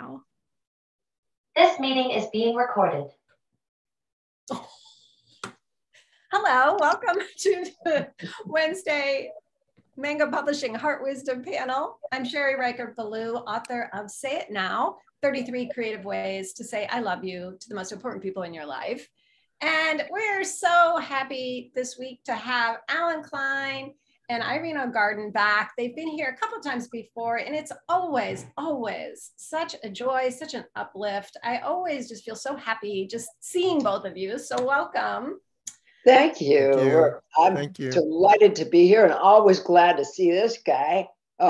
now. This meeting is being recorded. Hello, welcome to the Wednesday Mango Publishing Heart Wisdom panel. I'm Sherry Richert Belul, author of Say It Now, 33 Creative Ways to Say I Love You to the Most Important People in Your Life. And we're so happy this week to have Allen Klein and Irene O'Garden back. They've been here a couple of times before, and it's always, always such a joy, such an uplift. I always just feel so happy just seeing both of you. So welcome. Thank you. I'm delighted to be here and always glad to see this guy. Oh,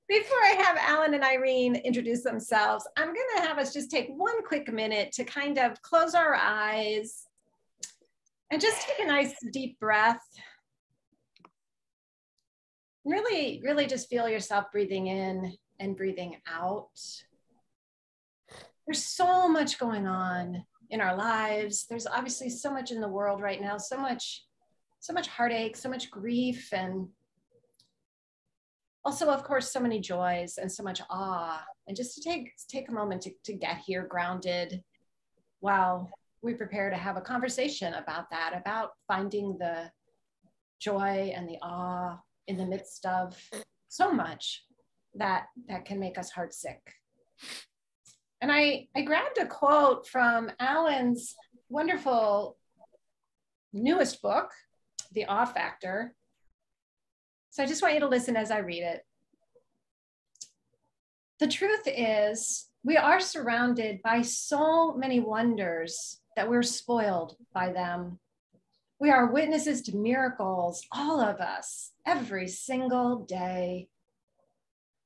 Before I have Allen and Irene introduce themselves, I'm going to have us just take one quick minute to kind of close our eyes and just take a nice deep breath. Really, really just feel yourself breathing in and breathing out. There's so much going on in our lives. There's obviously so much in the world right now, so much heartache, so much grief, and also, of course, so many joys and so much awe. And just to take a moment to get here grounded while we prepare to have a conversation about that, about finding the joy and the awe in the midst of so much that can make us heartsick. And I grabbed a quote from Allen's wonderful newest book, The Awe Factor. So I just want you to listen as I read it. The truth is, we are surrounded by so many wonders that we're spoiled by them. We are witnesses to miracles, all of us, every single day.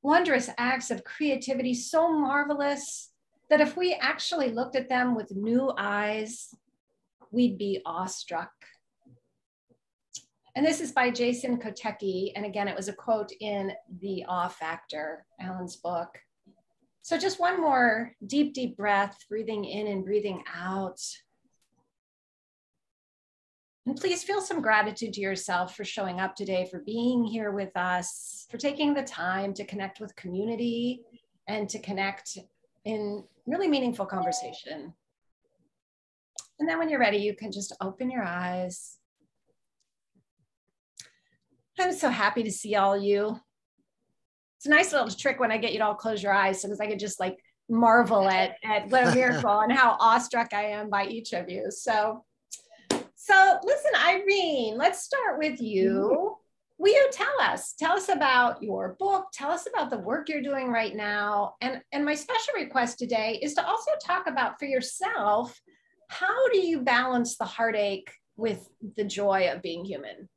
Wondrous acts of creativity so marvelous that if we actually looked at them with new eyes, we'd be awestruck. And this is by Jason Kotecki. And again, it was a quote in The Awe Factor, Allen's book. So just one more deep, deep breath, breathing in and breathing out. And please feel some gratitude to yourself for showing up today, for being here with us, for taking the time to connect with community and to connect in really meaningful conversation. And then when you're ready, you can just open your eyes. I'm so happy to see all you. It's a nice little trick when I get you to all close your eyes so because I could just like marvel at what a miracle and how awestruck I am by each of you. So listen, Irene, let's start with you. Will you tell us about your book, tell us about the work you're doing right now. And my special request today is to also talk about for yourself, how do you balance the heartache with the joy of being human?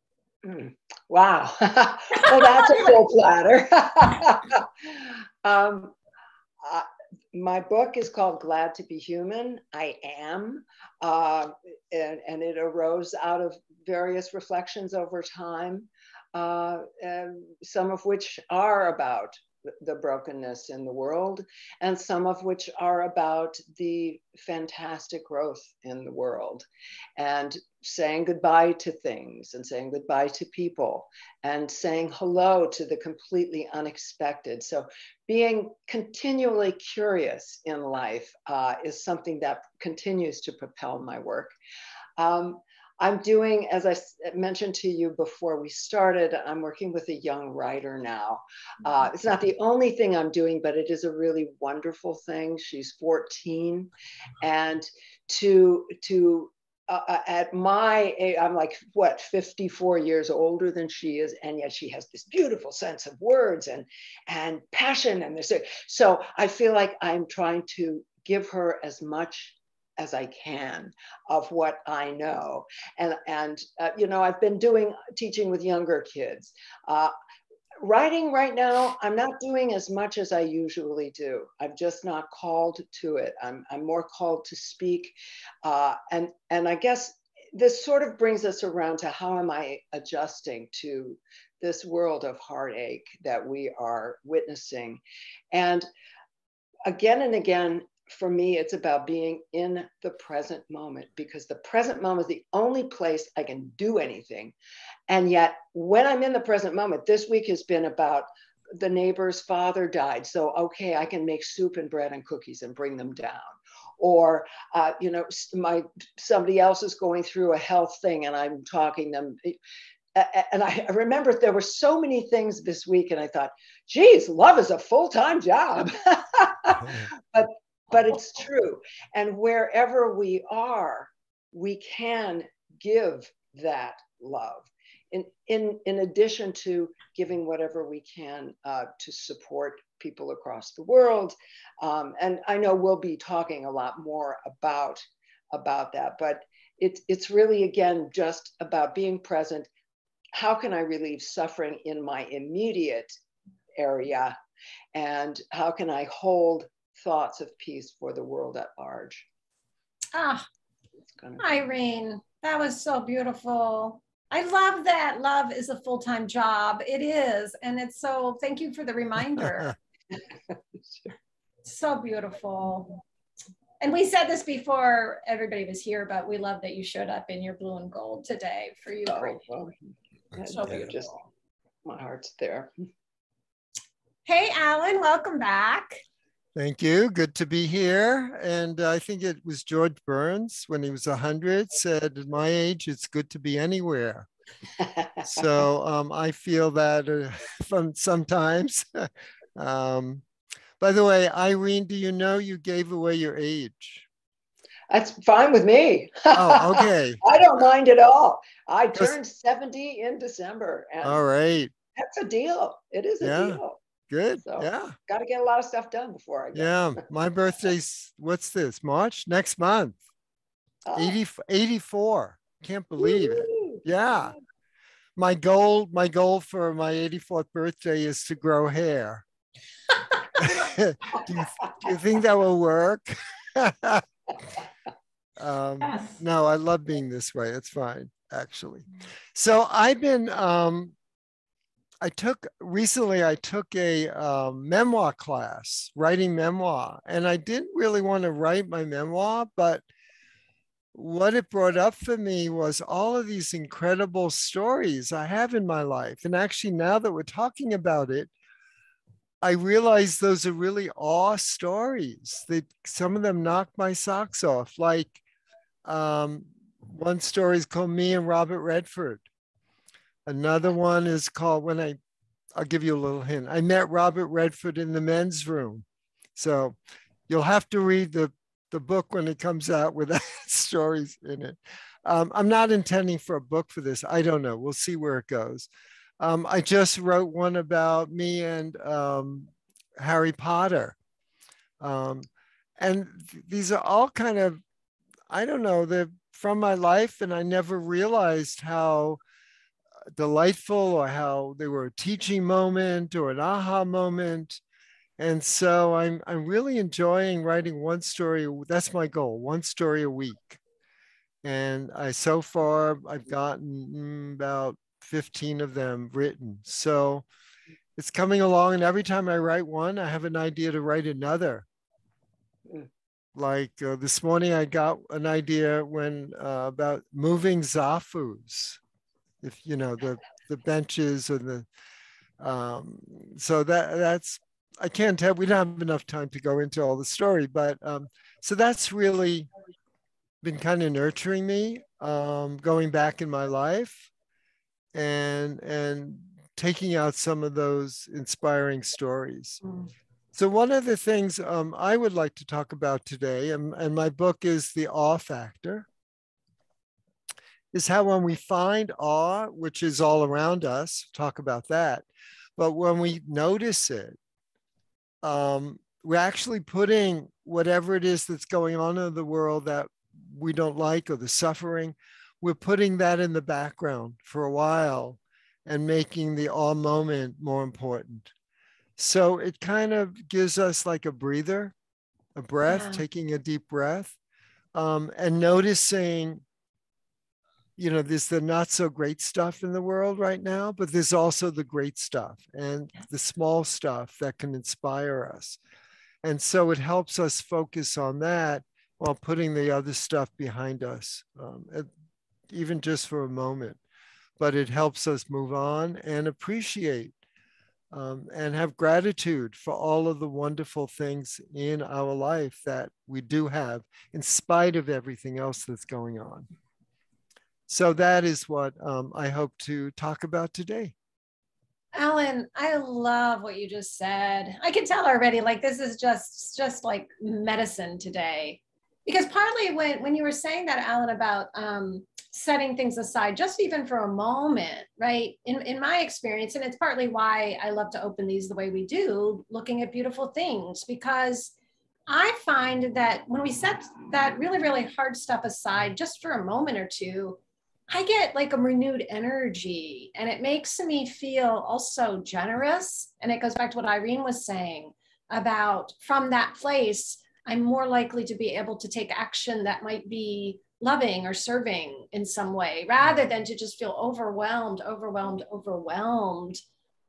Wow. Well, that's a full platter. My book is called Glad to Be Human. I am. And it arose out of various reflections over time, some of which are about the brokenness in the world, and some of which are about the fantastic growth in the world, and saying goodbye to things, and saying goodbye to people, and saying hello to the completely unexpected. So being continually curious in life is something that continues to propel my work. I'm doing, as I mentioned to you before we started, I'm working with a young writer now. It's not the only thing I'm doing, but it is a really wonderful thing. She's 14, and at my age, I'm like, what, 54 years older than she is, and yet she has this beautiful sense of words and passion, and this. So I feel like I'm trying to give her as much as I can of what I know. And you know, I've been teaching with younger kids. Writing right now, I'm not doing as much as I usually do. I'm just not called to it. I'm more called to speak. And I guess this sort of brings us around to how am I adjusting to this world of heartache that we are witnessing. And again, for me, it's about being in the present moment, because the present moment is the only place I can do anything. And yet when I'm in the present moment, this week has been about the neighbor's father died. So, okay, I can make soup and bread and cookies and bring them down. Or, you know, somebody else is going through a health thing and I'm talking them. And I remember there were so many things this week, and I thought, geez, love is a full-time job. but it's true. And wherever we are, we can give that love. In addition to giving whatever we can to support people across the world. And I know we'll be talking a lot more about that, but it's really, again, just about being present. How can I relieve suffering in my immediate area? And how can I hold thoughts of peace for the world at large? Irene, that was so beautiful. I love that love is a full-time job. It is. And it's so, thank you for the reminder. So beautiful. And we said this before everybody was here, but we love that you showed up in your blue and gold today for you. Well, so beautiful. Just, my heart's there. Hey, Allen, welcome back. Thank you. Good to be here. And I think it was George Burns, when he was 100, said, at my age, it's good to be anywhere. So I feel that from sometimes. By the way, Irene, do you know you gave away your age? That's fine with me. Oh, okay. I don't mind at all. I turned 70 in December. And all right. That's a deal. It is a deal. Good. So, yeah. Got to get a lot of stuff done before I get. Yeah. My birthday's, what's this? March? Next month. 84. Can't believe it. Yeah. My goal for my 84th birthday is to grow hair. do you think that will work? Yes. No, I love being this way. It's fine, actually. So I've been, I took a memoir class, writing memoir, and I didn't really want to write my memoir, but what it brought up for me was all of these incredible stories I have in my life. And actually, now that we're talking about it, I realize those are really awe stories. Some of them knocked my socks off. Like one story is called Me and Robert Redford. Another one is called I'll give you a little hint. I met Robert Redford in the men's room. So you'll have to read the book when it comes out with stories in it. I'm not intending for a book for this. I don't know. We'll see where it goes. I just wrote one about me and Harry Potter. And these are all kind of, I don't know, they're from my life, and I never realized how delightful or how they were a teaching moment or an aha moment. And so I'm really enjoying writing one story. That's my goal, one story a week. And so far I've gotten about 15 of them written. So it's coming along, and every time I write one, I have an idea to write another. Like this morning, I got an idea about moving zafus. If you know the benches or the so that's I can't tell. We don't have enough time to go into all the story, but so that's really been kind of nurturing me, going back in my life and taking out some of those inspiring stories. So one of the things I would like to talk about today, and my book is The Awe Factor, is how when we find awe, which is all around us, talk about that, but when we notice it, we're actually putting whatever it is that's going on in the world that we don't like, or the suffering, we're putting that in the background for a while and making the awe moment more important. So it kind of gives us like a breather, a breath, taking a deep breath, and noticing, you know, there's the not so great stuff in the world right now, but there's also the great stuff and the small stuff that can inspire us. And so it helps us focus on that while putting the other stuff behind us, even just for a moment. But it helps us move on and appreciate and have gratitude for all of the wonderful things in our life that we do have, in spite of everything else that's going on. So that is what I hope to talk about today. Allen, I love what you just said. I can tell already, like, this is just like medicine today. Because partly when you were saying that, Allen, about setting things aside, just even for a moment, right? In my experience, and it's partly why I love to open these the way we do, looking at beautiful things, because I find that when we set that really, really hard stuff aside just for a moment or two, I get like a renewed energy, and it makes me feel also generous. And it goes back to what Irene was saying about, from that place, I'm more likely to be able to take action that might be loving or serving in some way, rather than to just feel overwhelmed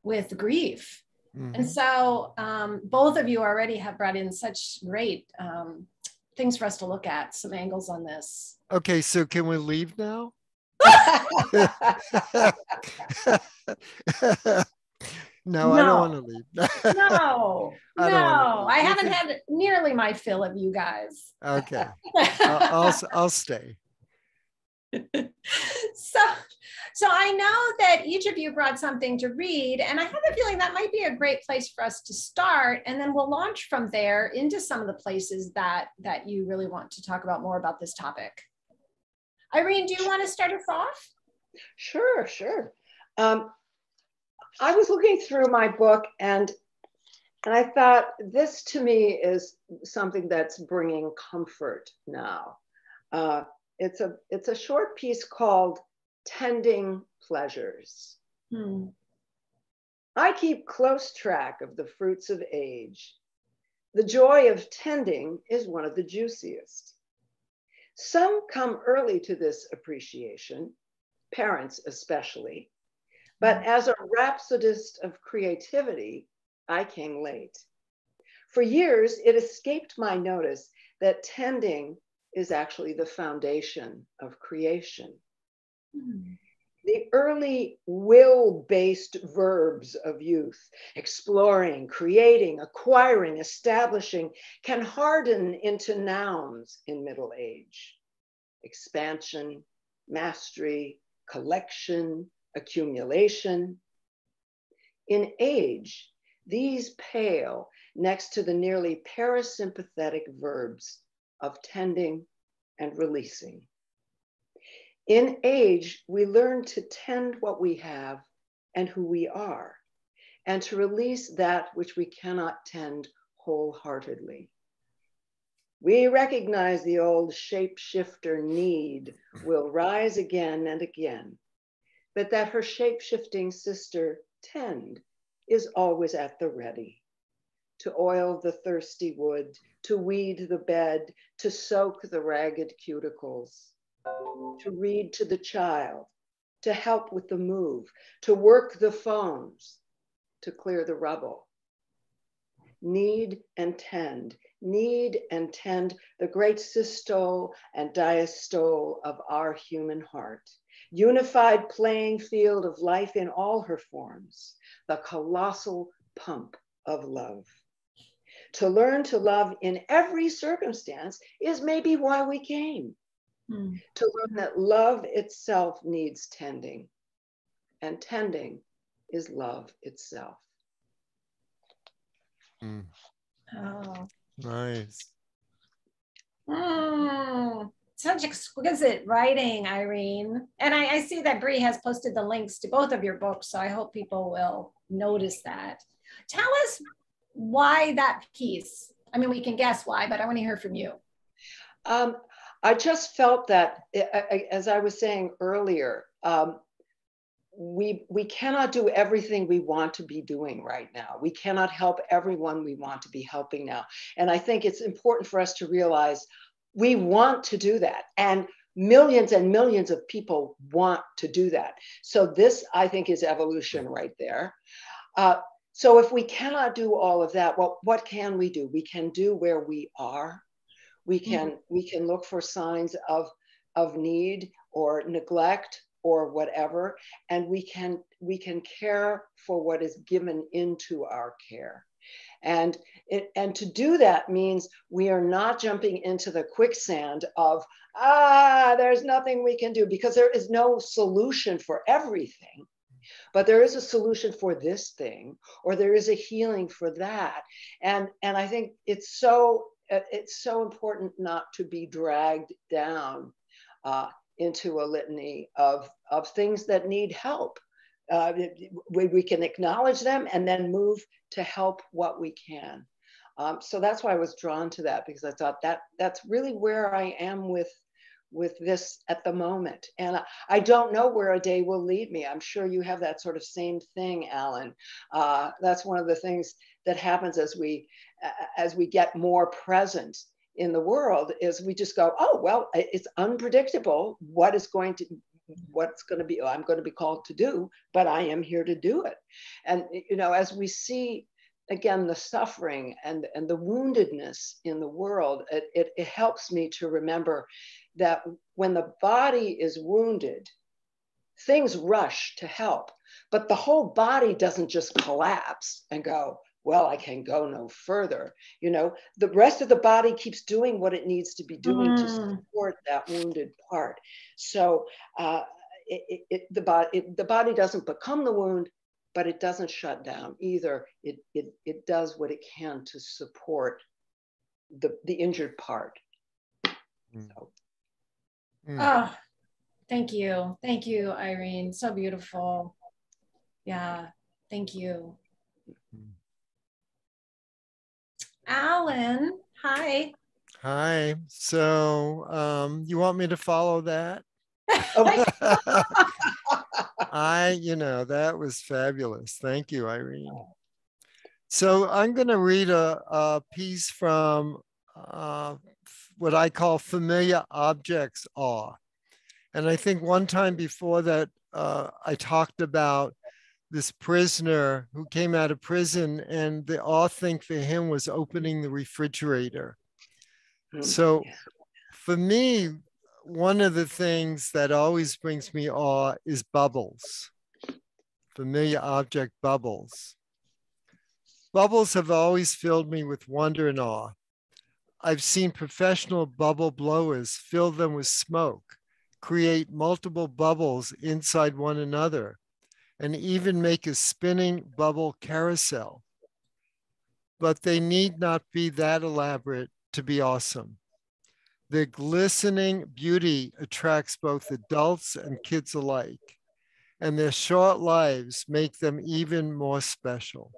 with grief. Mm-hmm. And so both of you already have brought in such great things for us to look at, some angles on this. Okay, so can we leave now? No, I don't want to leave. No, I haven't had nearly my fill of you guys. Okay, I'll stay. So I know that each of you brought something to read, and I have a feeling that might be a great place for us to start, and then we'll launch from there into some of the places that you really want to talk about more about this topic. Irene, do you want to start us off? Sure. I was looking through my book, and I thought, this to me is something that's bringing comfort now. It's a short piece called Tending Pleasures. I keep close track of the fruits of age. The joy of tending is one of the juiciest. Some come early to this appreciation, parents especially, but as a rhapsodist of creativity, I came late. For years, it escaped my notice that tending is actually the foundation of creation. The early will-based verbs of youth, exploring, creating, acquiring, establishing, can harden into nouns in middle age. Expansion, mastery, collection, accumulation. In age, these pale next to the nearly parasympathetic verbs of tending and releasing. In age, we learn to tend what we have and who we are, and to release that which we cannot tend wholeheartedly. We recognize the old shapeshifter need will rise again and again, but that her shape-shifting sister, tend, is always at the ready, to oil the thirsty wood, to weed the bed, to soak the ragged cuticles, to read to the child, to help with the move, to work the phones, to clear the rubble. Need and tend, the great systole and diastole of our human heart, unified playing field of life in all her forms, the colossal pump of love. To learn to love in every circumstance is maybe why we came. To learn that love itself needs tending, and tending is love itself. Oh, nice. Such exquisite writing, Irene. And I see that Bree has posted the links to both of your books, so I hope people will notice that. Tell us why that piece. I mean, we can guess why, but I want to hear from you. I just felt that, as I was saying earlier, we cannot do everything we want to be doing right now. We cannot help everyone we want to be helping now. And I think it's important for us to realize we want to do that. And millions of people want to do that. So this, I think, is evolution right there. So if we cannot do all of that, well, what can we do? We can do where we are. We can look for signs of need or neglect or whatever, and we can care for what is given into our care. And to do that means we are not jumping into the quicksand of, there's nothing we can do, because there is no solution for everything. But there is a solution for this thing, or there is a healing for that. And I think it's so important not to be dragged down into a litany of things that need help. We can acknowledge them and then move to help what we can. So that's why I was drawn to that, because I thought that's really where I am with this at the moment. And I don't know where a day will lead me. I'm sure you have that sort of same thing, Alan. That's one of the things that happens as we get more present in the world, is we just go, oh, well, it's unpredictable what's going to be, I'm going to be called to do, but I am here to do it. And, as we see, again, the suffering and the woundedness in the world, it helps me to remember that when the body is wounded, things rush to help, but the whole body doesn't just collapse and go, well, I can go no further. The rest of the body keeps doing what it needs to be doing to support that wounded part. So the body doesn't become the wound, but it doesn't shut down either. It does what it can to support the injured part. So. Oh, thank you. Thank you, Irene. So beautiful. Yeah, thank you. Alan, hi. Hi. So you want me to follow that? That was fabulous. Thank you, Irene. So I'm going to read a piece from what I call Familiar Objects Awe. And I think one time before that, I talked about this prisoner who came out of prison, and the awe thing for him was opening the refrigerator. So for me, one of the things that always brings me awe is bubbles, familiar object bubbles. Bubbles have always filled me with wonder and awe. I've seen professional bubble blowers fill them with smoke, create multiple bubbles inside one another, and even make a spinning bubble carousel. But they need not be that elaborate to be awesome. Their glistening beauty attracts both adults and kids alike, and their short lives make them even more special.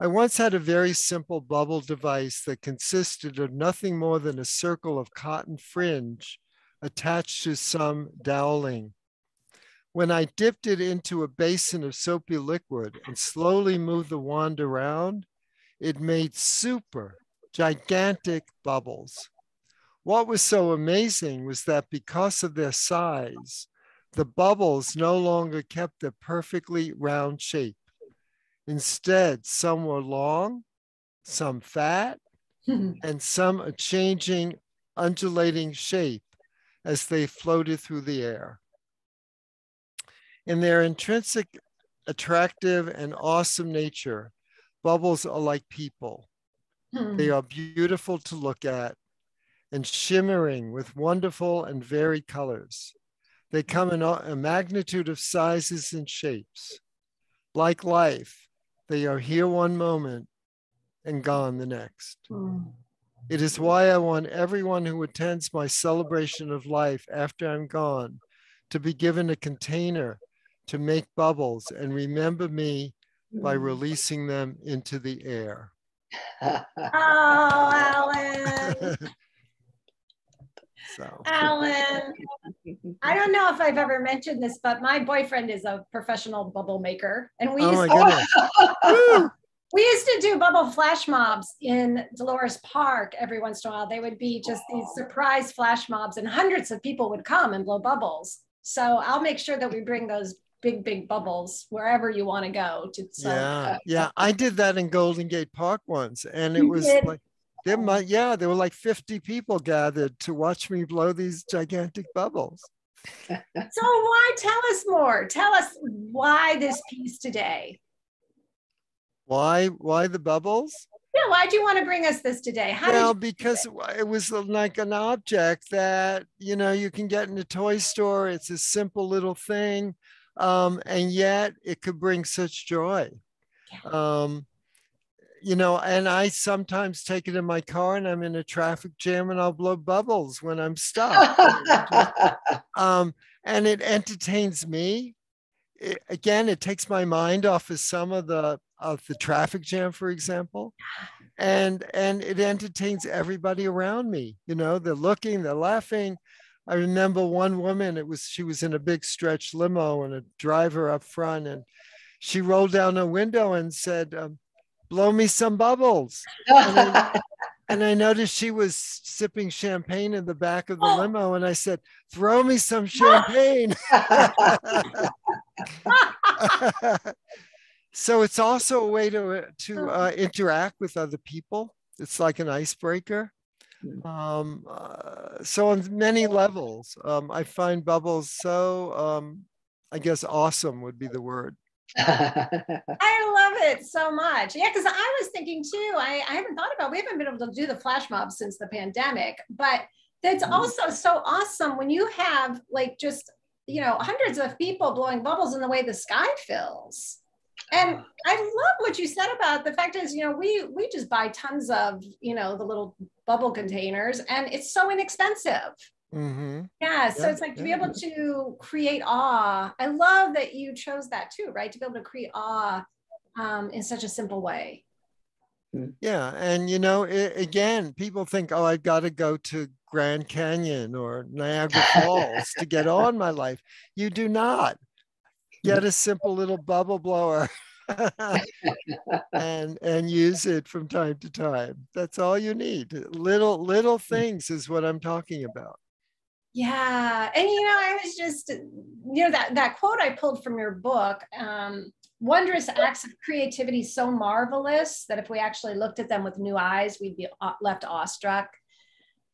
I once had a very simple bubble device that consisted of nothing more than a circle of cotton fringe attached to some doweling. When I dipped it into a basin of soapy liquid and slowly moved the wand around, it made super gigantic bubbles. What was so amazing was that because of their size, the bubbles no longer kept their perfectly round shape. Instead, some were long, some fat, and some a changing, undulating shape as they floated through the air. In their intrinsic, attractive, and awesome nature, bubbles are like people. They are beautiful to look at and shimmering with wonderful and varied colors. They come in a magnitude of sizes and shapes. Like life, they are here one moment and gone the next. It is why I want everyone who attends my celebration of life after I'm gone to be given a container to make bubbles and remember me by releasing them into the air. Oh, Alan. Alan, I don't know if I've ever mentioned this, but my boyfriend is a professional bubble maker. And we used to do bubble flash mobs in Dolores Park every once in a while. They would be just these surprise flash mobs, and hundreds of people would come and blow bubbles. So I'll make sure that we bring those big bubbles wherever you want to go to. So Yeah. I did that in Golden Gate Park once, and it you was did. like there were like 50 people gathered to watch me blow these gigantic bubbles. So why, tell us more. Tell us why this piece today. Why the bubbles? Yeah, why do you want to bring us this today? Because it was like an object that, you can get in a toy store. It's a simple little thing. And yet it could bring such joy. And I sometimes take it in my car and I'm in a traffic jam and I'll blow bubbles when I'm stuck. And it entertains me. It takes my mind off of some of the traffic jam, for example. And it entertains everybody around me. They're looking, they're laughing. I remember one woman, she was in a big stretch limo and a driver up front, and she rolled down her window and said, blow me some bubbles. And I noticed she was sipping champagne in the back of the limo, and I said, throw me some champagne. So it's also a way to interact with other people. It's like an icebreaker. So on many levels, I find bubbles so, I guess awesome would be the word. I love it so much. Yeah, because I was thinking too, I haven't thought about, we haven't been able to do the flash mob since the pandemic, but that's also so awesome when you have like just, hundreds of people blowing bubbles in the way the sky fills. And I love what you said about the fact is, we just buy tons of, the little bubble containers, and it's so inexpensive. Mm-hmm. Yeah. So it's like to be able to create awe. I love that you chose that too, right? To be able to create awe in such a simple way. Yeah. And, again, people think, oh, I've got to go to Grand Canyon or Niagara Falls to get awe in my life. You do not. Get a simple little bubble blower and use it from time to time. That's all you need. Little things is what I'm talking about. Yeah. And, I was just, that quote I pulled from your book, wondrous acts of creativity so marvelous that if we actually looked at them with new eyes, we'd be left awestruck.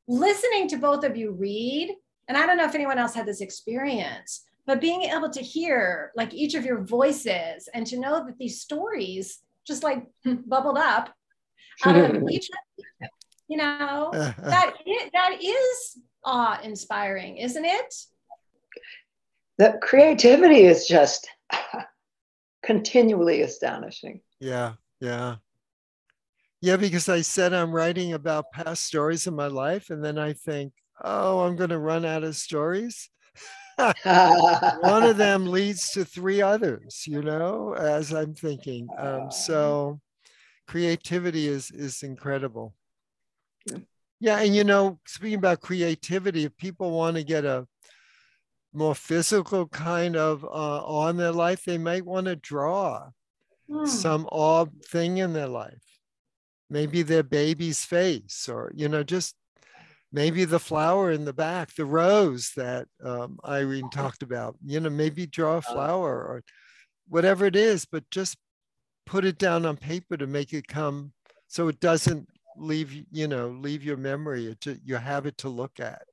Listening to both of you read, and I don't know if anyone else had this experience, but being able to hear like each of your voices and to know that these stories just like bubbled up out of each, that is awe-inspiring, isn't it? The creativity is just continually astonishing. Yeah, because I said I'm writing about past stories in my life, and then I think, oh, I'm going to run out of stories. One of them leads to three others, as I'm thinking. So creativity is incredible. Yeah. And, speaking about creativity, if people want to get a more physical kind of awe in their life, they might want to draw some awe thing in their life. Maybe their baby's face, or, just maybe the flower in the back, the rose that Irene talked about, maybe draw a flower or whatever it is, but just put it down on paper to make it come so it doesn't leave your memory. You have it to look at.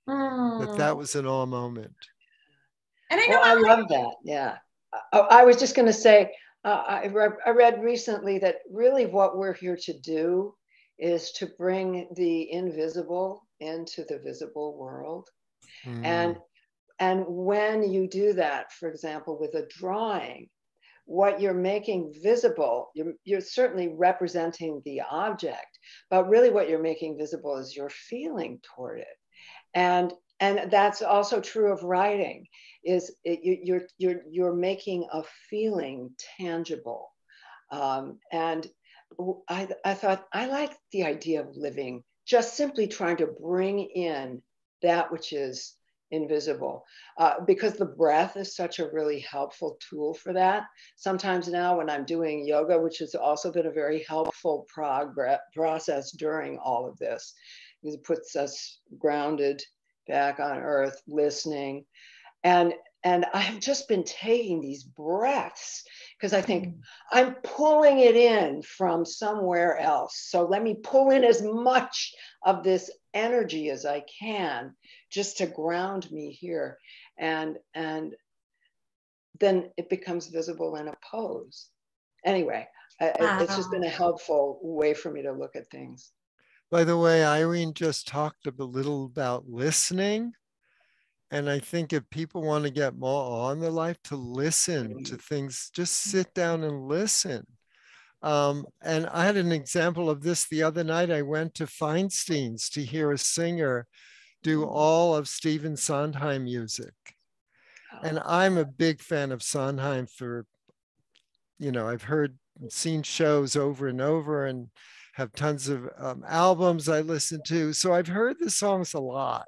That was an awe moment. And I know I love that. Yeah. I was just going to say, I read recently that really what we're here to do is to bring the invisible into the visible world. And when you do that, for example, with a drawing, what you're making visible, you're certainly representing the object, but really what you're making visible is your feeling toward it. And that's also true of writing, you're making a feeling tangible. And I thought, I like the idea of living, just simply trying to bring in that which is invisible, because the breath is such a really helpful tool for that. Sometimes now when I'm doing yoga, which has also been a very helpful process during all of this, it puts us grounded back on earth, listening. And And I've just been taking these breaths because I think I'm pulling it in from somewhere else. So let me pull in as much of this energy as I can just to ground me here. And then it becomes visible in a pose. Anyway, it's just been a helpful way for me to look at things. By the way, Irene just talked a little about listening. And I think if people want to get more on their life, to listen to things, just sit down and listen. And I had an example of this the other night. I went to Feinstein's to hear a singer do all of Stephen Sondheim music. And I'm a big fan of Sondheim for, I've seen shows over and over and have tons of albums I listen to. So I've heard the songs a lot.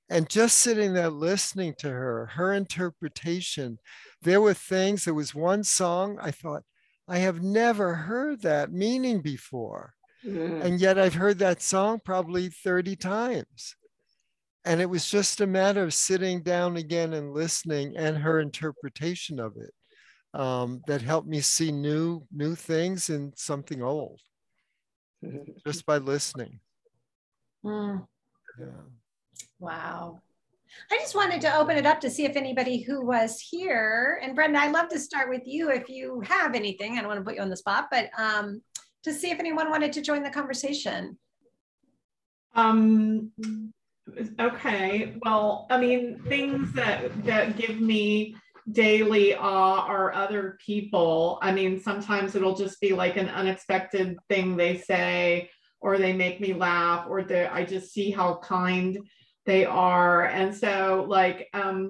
And just sitting there listening to her interpretation, there were things, there was one song I thought, I have never heard that meaning before. And yet I've heard that song probably 30 times. And it was just a matter of sitting down again and listening, and her interpretation of it that helped me see new things in something old, just by listening. Yeah. Wow. I just wanted to open it up to see if anybody who was here, and Brenda, I'd love to start with you if you have anything. I don't want to put you on the spot, but to see if anyone wanted to join the conversation. Okay. Well, I mean, things that give me daily awe are other people. I mean, sometimes it'll just be like an unexpected thing they say, or they make me laugh, or I just see how kind they are. And so like, I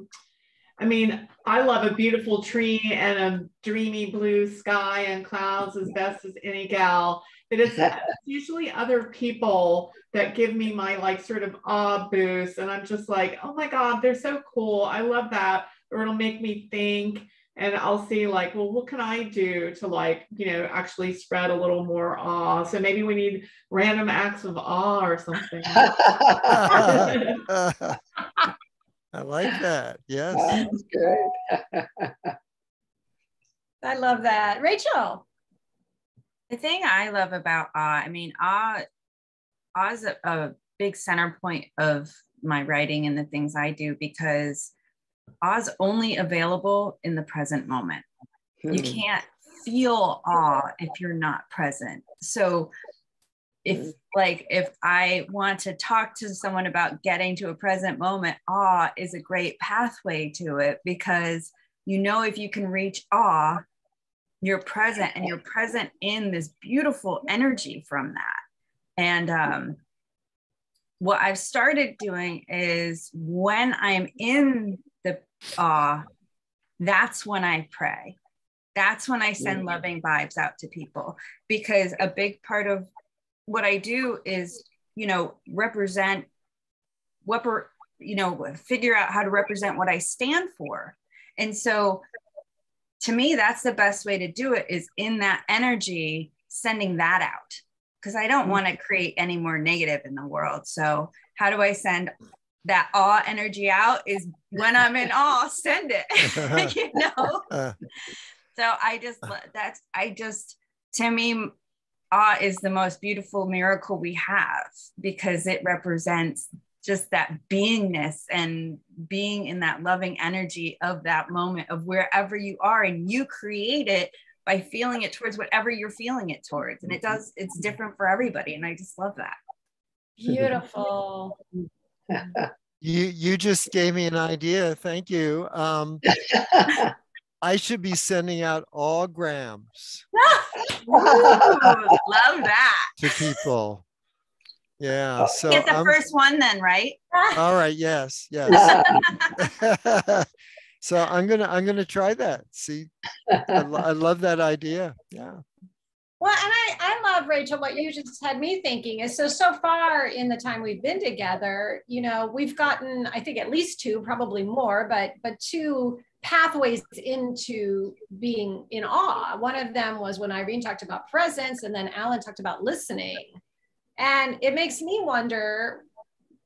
mean, I love a beautiful tree and a dreamy blue sky and clouds as best as any gal. But it's usually other people that give me my like sort of awe boost. And I'm just like, oh my God, they're so cool. I love that. Or it'll make me think, and I'll see like, well, what can I do to like, actually spread a little more awe? So maybe we need random acts of awe or something. I like that. Yes. That's good. I love that. Rachel. The thing I love about awe, awe is a big center point of my writing and the things I do, because awe is only available in the present moment. You can't feel awe if you're not present. So if I want to talk to someone about getting to a present moment, awe is a great pathway to it, because if you can reach awe, you're present, and you're present in this beautiful energy from that. And what I've started doing is, when I'm in the awe, that's when I pray. That's when I send loving vibes out to people, because a big part of what I do is, represent figure out how to represent what I stand for. And so to me, that's the best way to do it, is in that energy, sending that out, because I don't want to create any more negative in the world. So how do I send that awe energy out? Is when I'm in awe, send it, So to me, awe is the most beautiful miracle we have, because it represents just that beingness and being in that loving energy of that moment of wherever you are, and you create it by feeling it towards whatever you're feeling it towards. And it's different for everybody. And I just love that. Beautiful. You just gave me an idea. Thank you. I should be sending out awgrams. Love that. To people. Yeah. So get the first one then, right? All right. Yes. So I'm gonna try that. See, I love that idea. Yeah. Well, and I love, Rachel, what you just had me thinking is, so far in the time we've been together, we've gotten, I think, at least two, probably more, but two pathways into being in awe. One of them was when Irene talked about presence, and then Allen talked about listening. And it makes me wonder,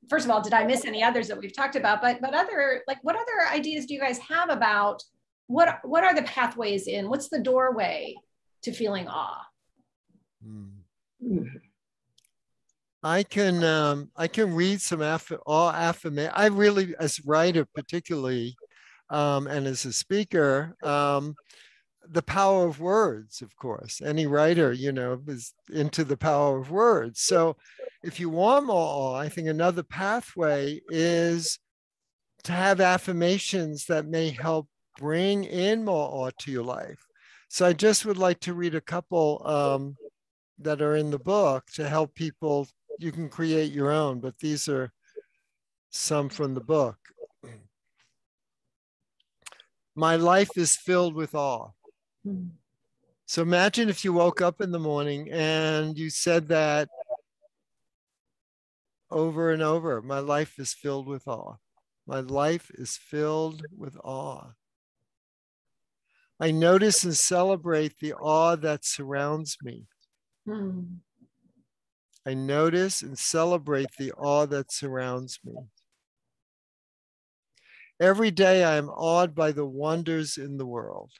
first of all, did I miss any others that we've talked about? But other, like, what other ideas do you guys have about what are the pathways in? What's the doorway to feeling awe? I can read some awe affirmation. I really, as a writer particularly, and as a speaker, the power of words, of course. Any writer, you know, is into the power of words. So if you want more awe, I think another pathway is to have affirmations that may help bring in more awe to your life. So I just would like to read a couple that are in the book to help people. You can create your own, but these are some from the book. My life is filled with awe. So imagine if you woke up in the morning and you said that over and over. My life is filled with awe. My life is filled with awe. I notice and celebrate the awe that surrounds me. I notice and celebrate the awe that surrounds me. Every day I am awed by the wonders in the world.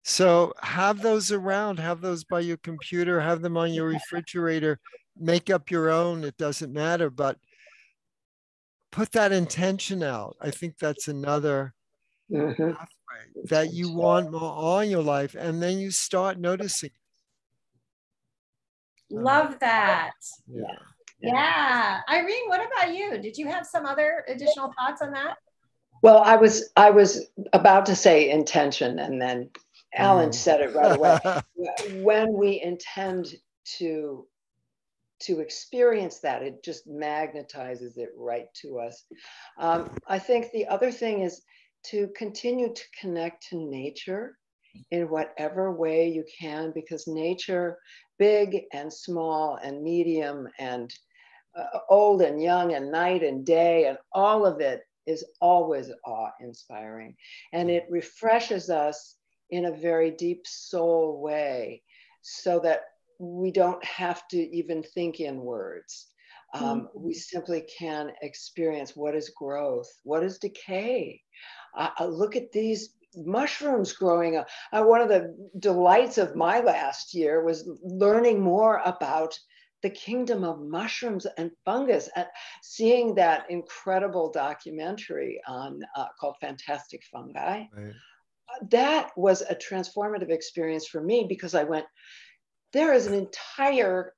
So have those around, have those by your computer, have them on your refrigerator, make up your own, it doesn't matter, but put that intention out. I think that's another pathway, that you want more awe in your life, and then you start noticing. Love that. Yeah. Irene, what about you? Did you have some other additional thoughts on that? Well, I was about to say intention, and then Allen said it right away. When we intend to experience that, it just magnetizes it right to us. I think the other thing is to continue to connect to nature in whatever way you can, because nature, big and small and medium and old and young and night and day, and all of it is always awe-inspiring. And it refreshes us in a very deep soul way, so that we don't have to even think in words. We simply can experience what is growth, what is decay. Look at these mushrooms growing up. One of the delights of my last year was learning more about the kingdom of mushrooms and fungus, and seeing that incredible documentary on called Fantastic Fungi. Right. That was a transformative experience for me, because I went, there is an entire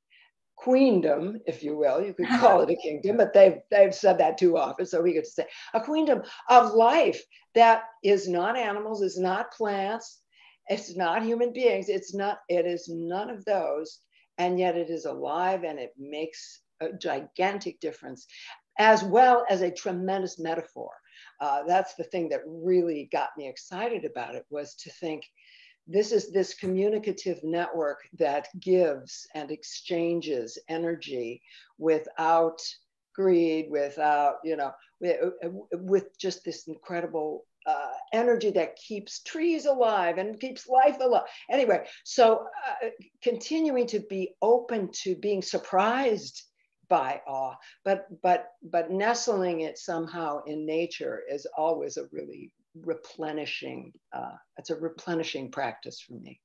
queendom, if you will. You could call it a kingdom, but they've said that too often, so we get to say a queendom of life that is not animals, is not plants, it's not human beings, it is none of those, and yet it is alive, and it makes a gigantic difference, as well as a tremendous metaphor. That's the thing that really got me excited about it, was to think, this is this communicative network that gives and exchanges energy without greed, without, with just this incredible energy that keeps trees alive and keeps life alive. Anyway, so continuing to be open to being surprised by awe, but nestling it somehow in nature is always a really replenishing, it's a replenishing practice for me.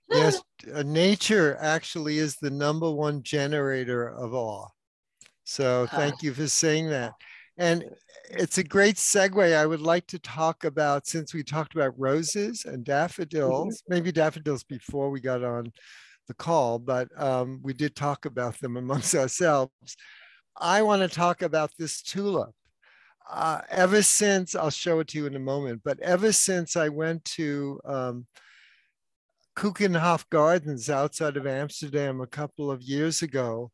Yes, nature actually is the #1 generator of awe. So thank you for saying that. And it's a great segue. I would like to talk about, since we talked about roses and daffodils, maybe daffodils before we got on the call, but we did talk about them amongst ourselves. I want to talk about this tulip. Ever since, I'll show it to you in a moment, but ever since I went to Keukenhof Gardens outside of Amsterdam a couple of years ago,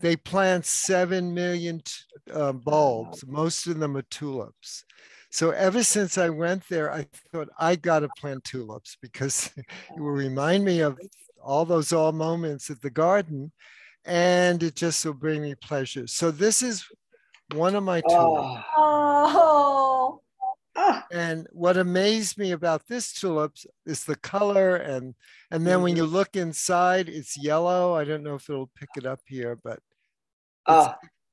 they plant 7 million bulbs. Most of them are tulips. So ever since I went there, I thought, I got to plant tulips, because it will remind me of all those awe moments at the garden, and it just will bring me pleasure. So this is one of my tulips. Oh. And what amazed me about this tulip is the color, and then when you look inside, it's yellow. I don't know if it'll pick it up here, but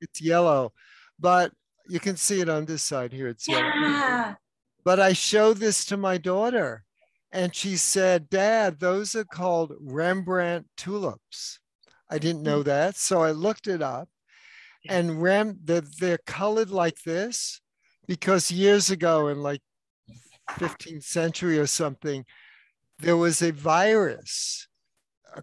it's yellow, but you can see it on this side here. It's yellow. Yeah. But I showed this to my daughter and she said, Dad, those are called Rembrandt tulips. I didn't know that. So I looked it up, and they're colored like this because years ago in like 15th century or something, there was a virus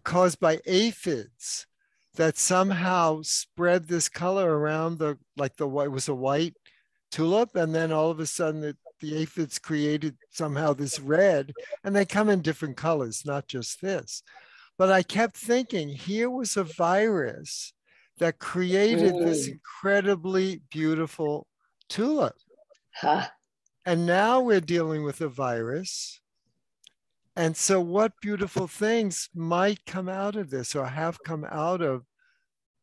caused by aphids that somehow spread this color around it was a white tulip. And then all of a sudden the aphids created somehow this red, and they come in different colors, not just this. But I kept thinking, here was a virus that created this incredibly beautiful tulip. Huh. And now we're dealing with a virus. And so what beautiful things might come out of this or have come out of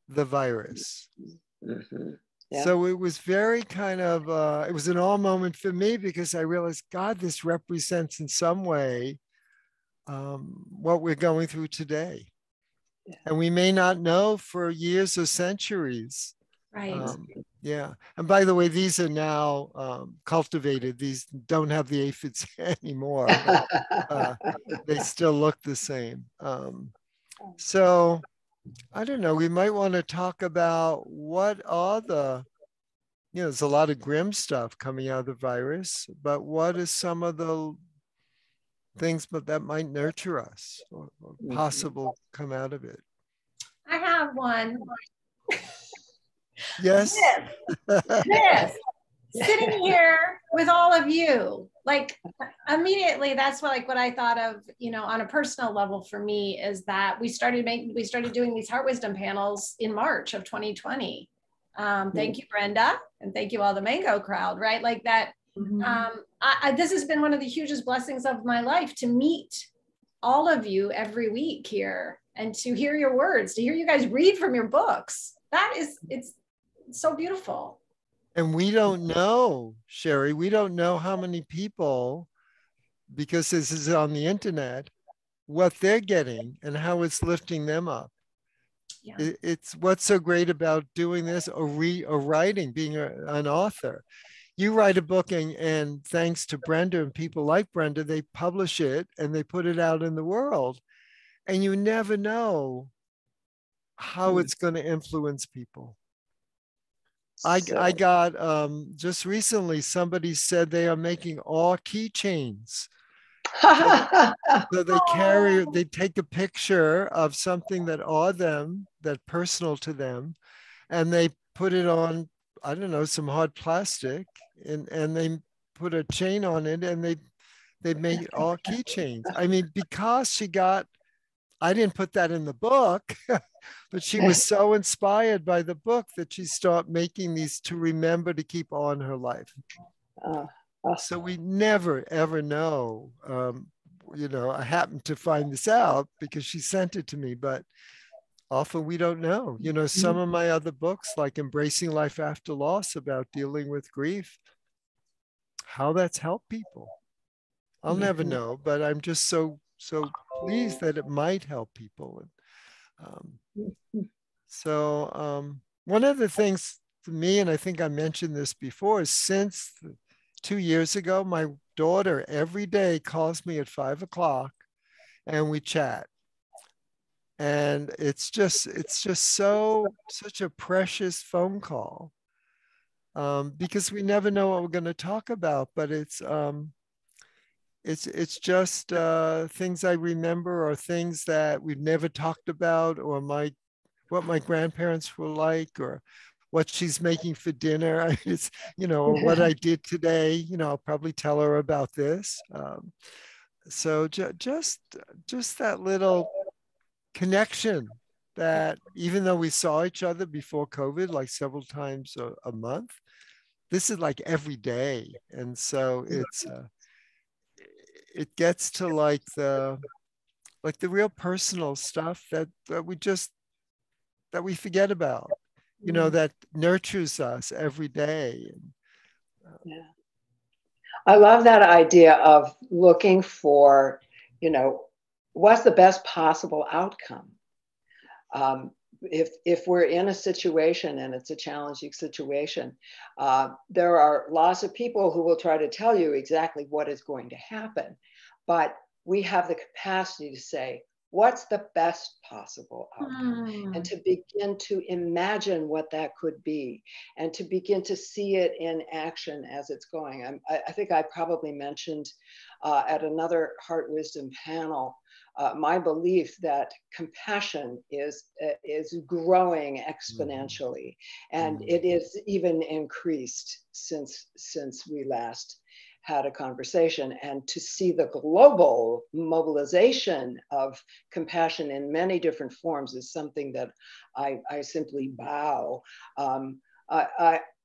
the virus? Mm-hmm. Yeah. So it was very kind of, it was an awe moment for me because I realized, God, this represents in some way what we're going through today. Yeah. And we may not know for years or centuries. Right. Yeah. And by the way, these are now cultivated. These don't have the aphids anymore, but they still look the same. So I don't know, we might want to talk about what are there's a lot of grim stuff coming out of the virus, but what is some of the things that might nurture us or possible come out of it? I have one. Yes. This. Sitting here with all of you, like immediately, that's what I thought of, on a personal level for me is that we started doing these Heart Wisdom panels in March of 2020. Thank you, Brenda, and thank you all the Mango crowd, right? Like that. This has been one of the hugest blessings of my life to meet all of you every week here and to hear your words, to hear you guys read from your books. It's so beautiful. And we don't know, Sherry, we don't know how many people, because this is on the internet, what they're getting and how it's lifting them up. Yeah. It's what's so great about doing this or writing, being an author. You write a book and thanks to Brenda and people like Brenda, they publish it and they put it out in the world. And you never know how it's going to influence people. I got just recently, somebody said they are making Awe keychains. So they take a picture of something that awed them, that personal to them, and they put it on, I don't know, some hard plastic, and they put a chain on it, and they made Awe keychains. I mean, because I didn't put that in the book, but she was so inspired by the book that she started making these to remember to keep on her life. So we never, ever know. I happened to find this out because she sent it to me, but often we don't know. Some of my other books, like Embracing Life After Loss, about dealing with grief, how that's helped people. I'll never know, but I'm just so pleased that it might help people. One of the things for me, and I think I mentioned this before, is since 2 years ago, my daughter every day calls me at 5 o'clock and we chat. And it's just such a precious phone call because we never know what we're going to talk about, but it's just things I remember or things that we've never talked about, or what my grandparents were like, or what she's making for dinner. It's, or what I did today. I'll probably tell her about this. So just that little connection that even though we saw each other before COVID, like several times a month, this is like every day. And so it gets to like the real personal stuff that we forget about, that nurtures us every day. Yeah. I love that idea of looking for, what's the best possible outcome. if we're in a situation and it's a challenging situation, there are lots of people who will try to tell you exactly what is going to happen. But we have the capacity to say, what's the best possible outcome? And to begin to imagine what that could be, and to begin to see it in action as it's going. I think I probably mentioned at another Heart Wisdom panel, my belief that compassion is growing exponentially, and it is even increased since we last had a conversation. And to see the global mobilization of compassion in many different forms is something that I simply bow.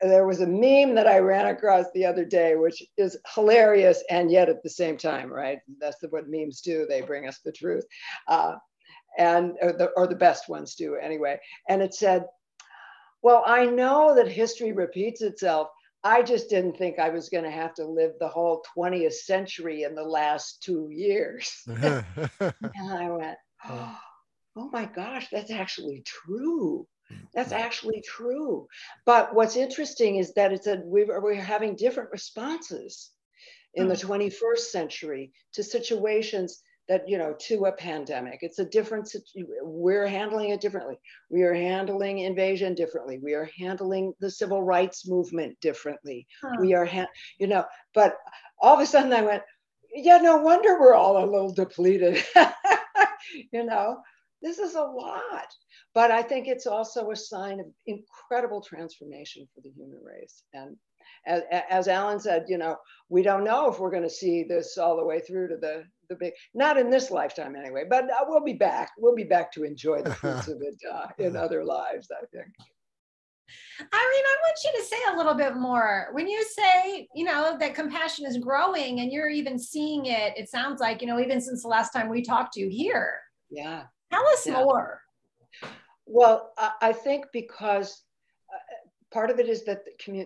There was a meme that I ran across the other day, which is hilarious and yet at the same time, right? That's what memes do. They bring us the truth, or the best ones do anyway. And it said, well, I know that history repeats itself. I just didn't think I was going to have to live the whole 20th century in the last 2 years. And I went, oh my gosh, that's actually true. That's actually true. But what's interesting is that we're having different responses in the 21st century to situations that, to a pandemic. It's a different, we're handling it differently. We are handling invasion differently. We are handling the civil rights movement differently. We are, but all of a sudden I went, yeah, no wonder we're all a little depleted. This is a lot. But I think it's also a sign of incredible transformation for the human race. And as Allen said, we don't know if we're going to see this all the way through to the big, not in this lifetime anyway, but we'll be back. We'll be back to enjoy the fruits of it in other lives, I think. Irene, I want you to say a little bit more. When you say, that compassion is growing and you're even seeing it, it sounds like, even since the last time we talked to you here. Yeah. Tell us more. Well, I think because part of it is that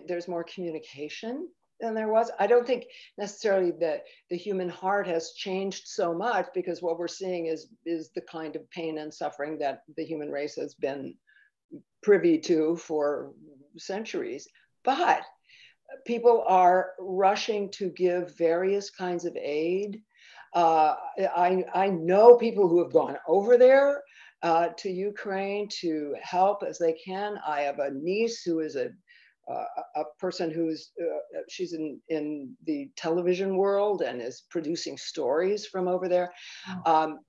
there's more communication than there was. I don't think necessarily that the human heart has changed so much, because what we're seeing is the kind of pain and suffering that the human race has been privy to for centuries. But people are rushing to give various kinds of aid. I know people who have gone over there to Ukraine to help as they can. I have a niece who is a person who's she's in the television world and is producing stories from over there,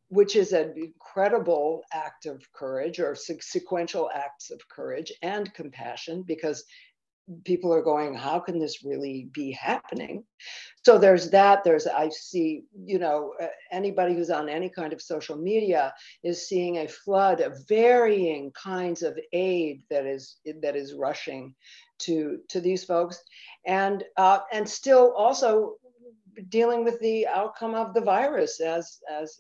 which is an incredible act of courage, or sequential acts of courage and compassion, because people are going, how can this really be happening? So there's that. I see, anybody who's on any kind of social media is seeing a flood of varying kinds of aid that is rushing to these folks, and still also dealing with the outcome of the virus, as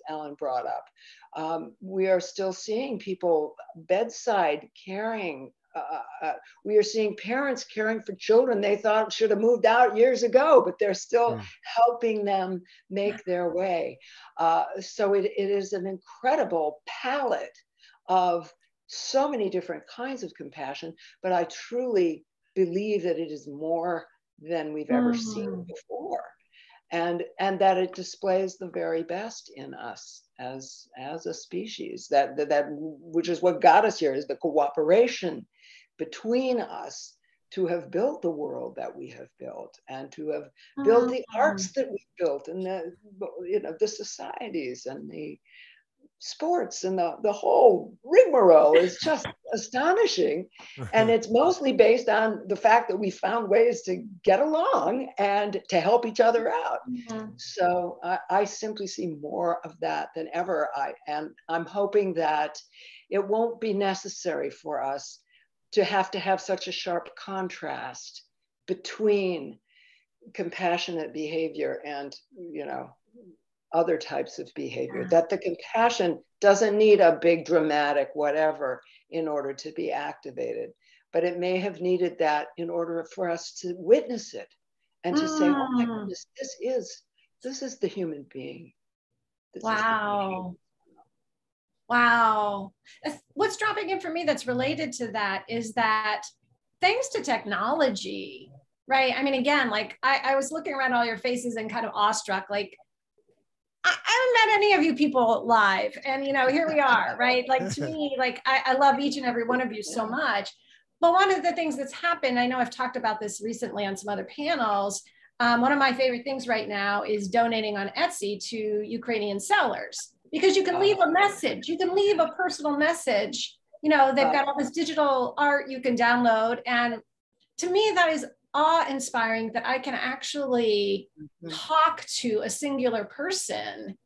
Allen brought up. We are still seeing people bedside caring. We are seeing parents caring for children they thought should have moved out years ago, but they're still helping them make their way. So it is an incredible palette of so many different kinds of compassion, but I truly believe that it is more than we've ever seen before, and that it displays the very best in us as a species. That which is what got us here, is the cooperation between us to have built the world that we have built, and to have built the arts that we built, and the societies and the sports, and the whole rigmarole is just astonishing. And it's mostly based on the fact that we found ways to get along and to help each other out. So I simply see more of that than ever. And I'm hoping that it won't be necessary for us to have such a sharp contrast between compassionate behavior and, other types of behavior, that the compassion doesn't need a big dramatic whatever in order to be activated, but it may have needed that in order for us to witness it and to say, oh my goodness, this is the human being. Wow. Wow. What's dropping in for me that's related to that is that thanks to technology, right? I mean, again, like I was looking around all your faces and kind of awestruck, like I haven't met any of you people live, and here we are, right? Like to me, like I love each and every one of you so much. But one of the things that's happened, I know I've talked about this recently on some other panels. One of my favorite things right now is donating on Etsy to Ukrainian sellers, because you can leave a message, you can leave a personal message. They've got all this digital art you can download. And to me, that is awe-inspiring, that I can actually talk to a singular person,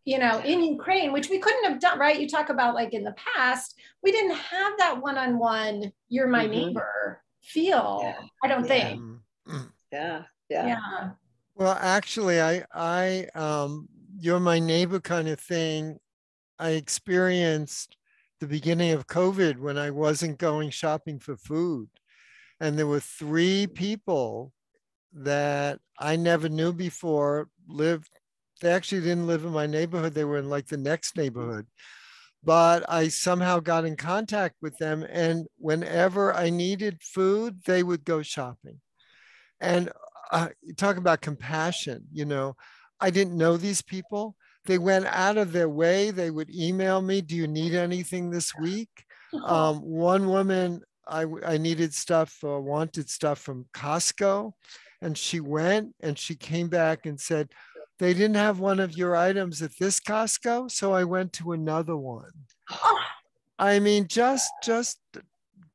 in Ukraine, which we couldn't have done, right? You talk about like in the past, we didn't have that one-on-one, you're my neighbor feel, I don't think. Yeah. Well, actually, I you're my neighbor kind of thing, I experienced the beginning of COVID when I wasn't going shopping for food. And there were 3 people that I never knew before they actually didn't live in my neighborhood. They were in like the next neighborhood. But I somehow got in contact with them. And whenever I needed food, they would go shopping. And you talk about compassion, I didn't know these people. They went out of their way. They would email me, do you need anything this week? One woman, I needed stuff or wanted stuff from Costco, and she went and she came back and said, they didn't have one of your items at this Costco, so I went to another one. I mean, just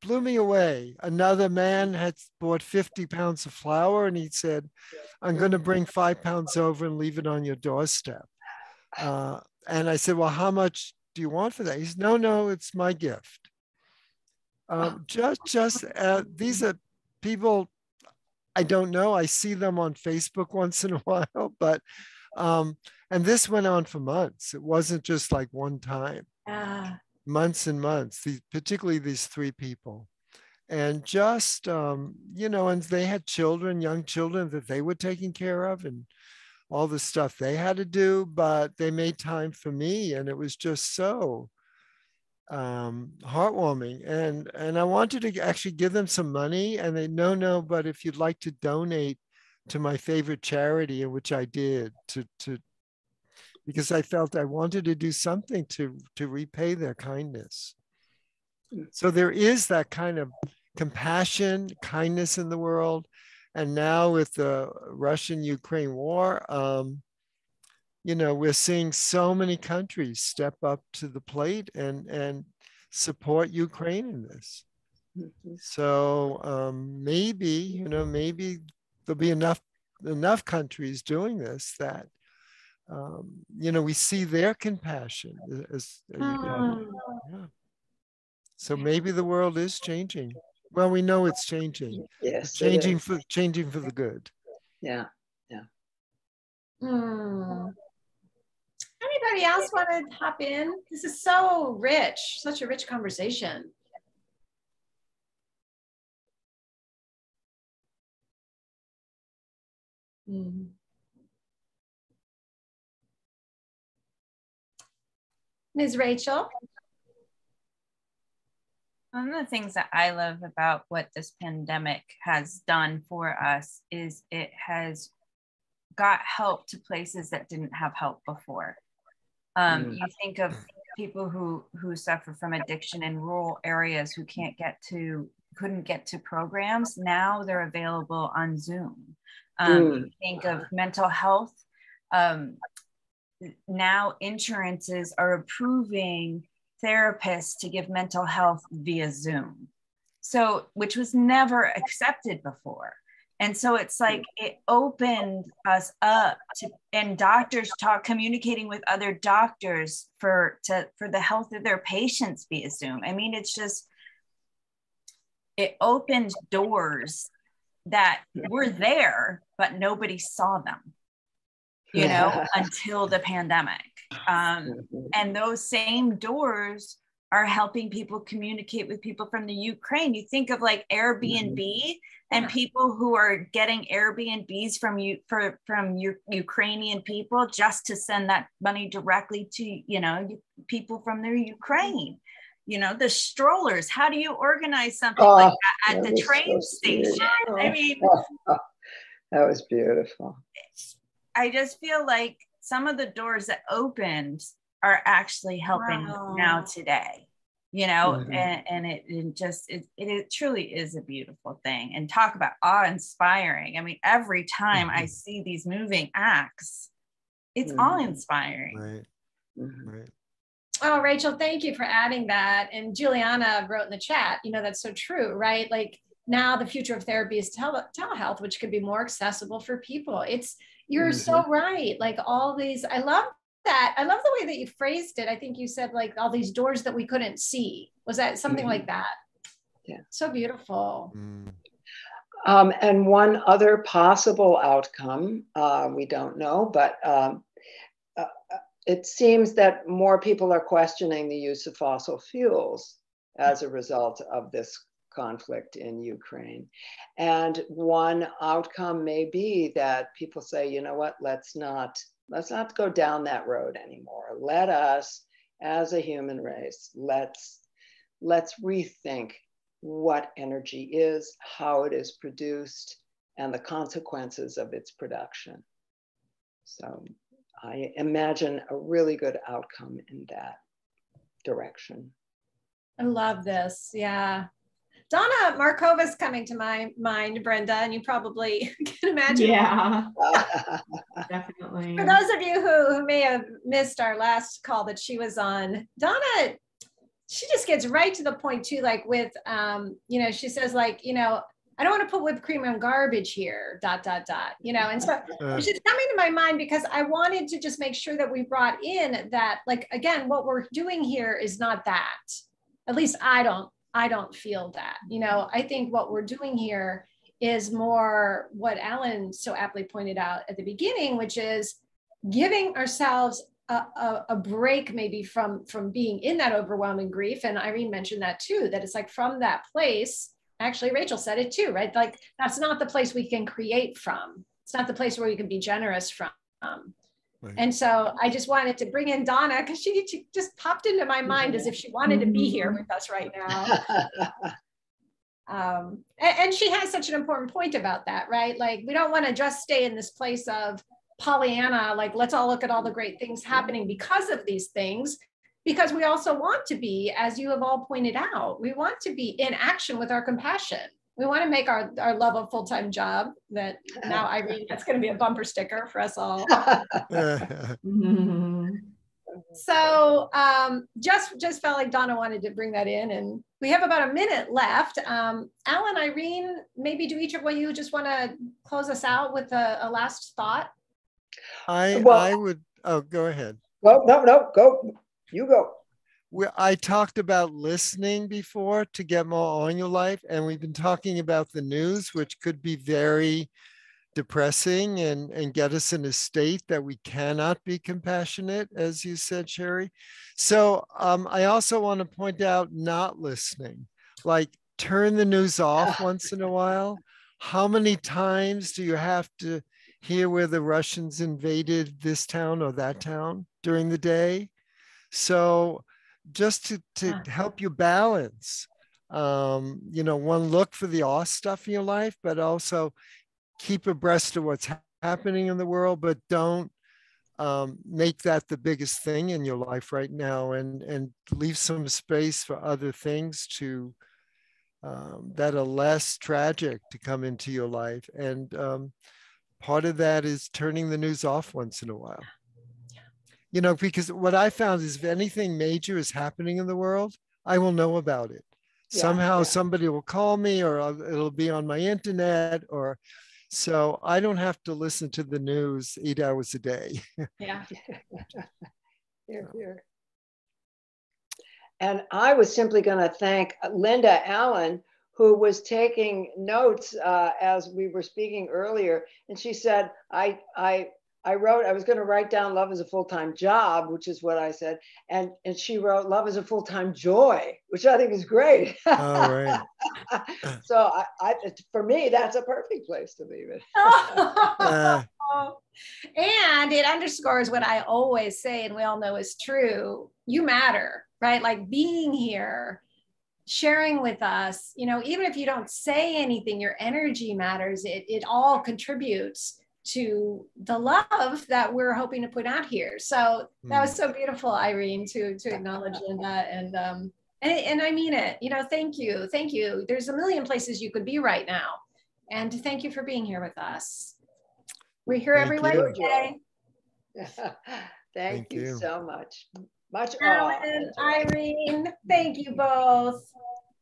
blew me away. Another man had bought 50 pounds of flour, and he said, I'm going to bring 5 pounds over and leave it on your doorstep. And I said, well, how much do you want for that? He said, no, it's my gift. These are people I don't know. I see them on Facebook once in a while, but, and this went on for months. It wasn't just like one time, months and months, particularly these 3 people. And just, and they had children, young children that they were taking care of and all the stuff they had to do, but they made time for me. And it was just so heartwarming. And I wanted to actually give them some money, and they, no, but if you'd like to donate to my favorite charity, which I did, because I felt I wanted to do something to repay their kindness. So there is that kind of compassion, kindness in the world. And now with the Russian-Ukraine war, we're seeing so many countries step up to the plate and support Ukraine in this. So maybe there'll be enough countries doing this that, we see their compassion as yeah. So maybe the world is changing. Well, we know it's changing. Yes, changing for the good. Yeah. Anybody else want to hop in? This is so rich, such a rich conversation. Ms. Rachel? One of the things that I love about what this pandemic has done for us is it has got help to places that didn't have help before. You think of people who suffer from addiction in rural areas who couldn't get to programs. Now they're available on Zoom. You think of mental health. Now insurances are approving therapists to give mental health via Zoom. So, which was never accepted before. And so it's like it opened us up to, and doctors communicating with other doctors for the health of their patients via Zoom. I mean, it opened doors that were there, but nobody saw them, until the pandemic. And those same doors are helping people communicate with people from the Ukraine. You think of like Airbnb and people who are getting Airbnbs from Ukrainian people just to send that money directly to, you know, people from their Ukraine. You know, the strollers. How do you organize something like that at the train station? I mean, that was beautiful. I just feel like some of the doors that opened are actually helping now today, you know, and it truly is a beautiful thing. And talk about awe-inspiring. I mean, every time I see these moving acts, it's awe-inspiring. Right. Right. Oh, Rachel, thank you for adding that. And Juliana wrote in the chat, you know, that's so true, right? Like now the future of therapy is telehealth, which could be more accessible for people. You're so right. Like all these, I love that. I love the way that you phrased it. I think you said like all these doors that we couldn't see. Was that something like that? Yeah. So beautiful. And one other possible outcome, we don't know, but it seems that more people are questioning the use of fossil fuels as a result of this conflict in Ukraine. And one outcome may be that people say, you know what, let's not go down that road anymore. Let us, as a human race, let's rethink what energy is, how it is produced, and the consequences of its production. So I imagine a really good outcome in that direction. I love this. Yeah. Donna Markova's coming to my mind, Brenda, and you probably can imagine. Yeah, definitely. For those of you who may have missed our last call that she was on, Donna, she just gets right to the point too, like with, you know, she says like, you know, I don't want to put whipped cream on garbage here, ... you know, and so she's coming to my mind because I wanted to just make sure that we brought in that, like, again, what we're doing here is not that. At least I don't feel that, you know. I think what we're doing here is more what Allen so aptly pointed out at the beginning, which is giving ourselves a break maybe from being in that overwhelming grief. And Irene mentioned that too, that it's like from that place. Actually, Rachel said it too, right? Like that's not the place we can create from. It's not the place where we can be generous from. Right. And so I just wanted to bring in Donna because she just popped into my mind as if she wanted to be here with us right now. And she has such an important point about that, right? Like we don't want to just stay in this place of Pollyanna, like let's all look at all the great things happening because of these things. Because we also want to be, as you have all pointed out, we want to be in action with our compassion. We want to make our love a full-time job. That now, Irene, that's going to be a bumper sticker for us all. So just felt like Donna wanted to bring that in. And we have about a minute left. Alan, Irene, maybe do each of you just want to close us out with a last thought? I would, go ahead. Well, no, go. You go. I talked about listening before to get more on your life, and we've been talking about the news, which could be very depressing and get us in a state that we cannot be compassionate, as you said, Sherry. So I also want to point out not listening, like turn the news off once in a while. How many times do you have to hear where the Russians invaded this town or that town during the day? So just to help you balance, you know, one, look for the awe stuff in your life, but also keep abreast of what's happening in the world, but don't make that the biggest thing in your life right now, and leave some space for other things to that are less tragic to come into your life. And part of that is turning the news off once in a while. You know, because what I found is if anything major is happening in the world, I will know about it. Somehow somebody will call me, or it'll be on my internet, or so I don't have to listen to the news 8 hours a day. Yeah. Here. And I was simply going to thank Linda Allen, who was taking notes as we were speaking earlier. And she said, I I was going to write down love is a full-time job, which is what I said. And she wrote love is a full-time joy, which I think is great. Oh, right. So for me, that's a perfect place to leave it. And it underscores what I always say, and we all know is true. You matter, right? Like being here, sharing with us, you know, even if you don't say anything, your energy matters. It all contributes to the love that we're hoping to put out here. So that was so beautiful, Irene, to acknowledge Linda, and I mean it. You know, thank you. There's a million places you could be right now, and thank you for being here with us. We're here every Wednesday. Thank you so much. Much Allen, Irene, thank you both.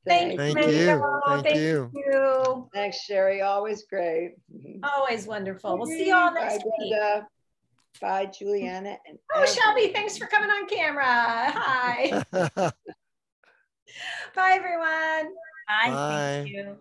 Thank you. Thank you. Thanks, Sherry. Always great. Always wonderful. We'll see you all next week. Bye, Juliana. And Shelby, thanks for coming on camera. Hi. Bye, everyone. Bye. Thank you.